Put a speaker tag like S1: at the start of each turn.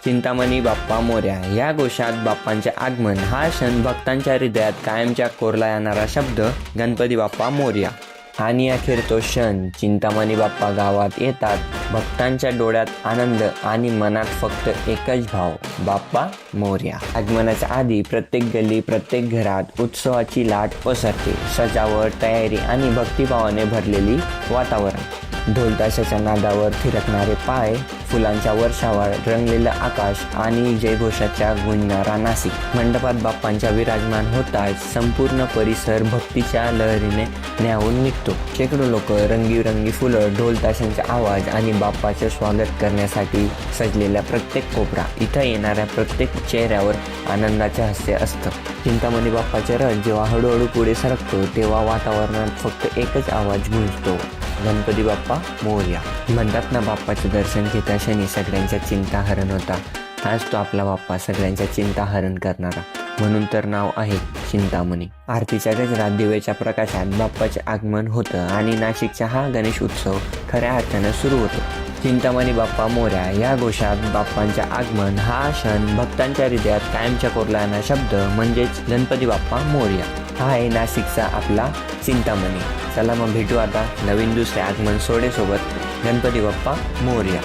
S1: चिंतामणी बाप्पा मोरया या घोषात बाप्पांचे आगमन हा क्षण भक्तांच्या हृदयात कायमच्या कोरला येणारा शब्द गणपती बाप्पा मोरया। आणि अखेर तो क्षण चिंतामणी बाप्पा गावात येतात। भक्तांच्या डोळ्यात आनंद आणि मनात फक्त एकच भाव, बाप्पा मोरया। आगमनाच्या आधी प्रत्येक गल्ली प्रत्येक घरात उत्सवाची लाट पसरते। सजावट, तयारी आणि भक्तिभावाने भरलेली वातावरण। ढोल ताशाच्या नादावर थिरकणारे पाय, फुलांच्या वर्षावर रंगलेलं आकाश आणि जयघोषाच्या गुंजणारा नाशिक। मंडपात बाप्पांच्या विराजमान होताच संपूर्ण परिसर भक्तीच्या लहरीने न्हावून निघतो। शेकडो लोक, रंगीरंगी फुलं, ढोल ताशांचा आवाज आणि बाप्पाचे स्वागत करण्यासाठी सजलेला प्रत्येक कोपरा। इथं येणाऱ्या प्रत्येक चेहऱ्यावर आनंदाचे हास्य असतं। चिंतामणी बाप्पाचे रथ जेव्हा हळूहळू पुढे सरकतो तेव्हा वातावरणात फक्त एकच आवाज गुंजतो, गणपती बाप्पा मोरया। म्हणतात ना, बाप्पाचे दर्शन घेता क्षणी सगळ्यांच्या चिंता हरण होता। हाच तो आपला बाप्पा, सगळ्यांच्या चिंता हरण करणारा, म्हणून तर नाव आहे चिंतामणी। आरतीच्या गजरात, दिव्याच्या प्रकाशात बाप्पाचे आगमन होतं आणि नाशिकचा हा गणेश उत्सव खऱ्या अर्थानं सुरू होतो। चिंतामणी बाप्पा मोरया या घोषात बाप्पांचे आगमन हा क्षण भक्तांच्या हृदयात कायमच्या कोरला येणारा शब्द म्हणजेच गणपती बाप्पा मोरया। हा आहे नाशिकचा आपला चिंतामणी। चला मग भेटू आता नवीन दुसऱ्या आगमन सोहळ्यासोबत। गणपती बाप्पा मोरया।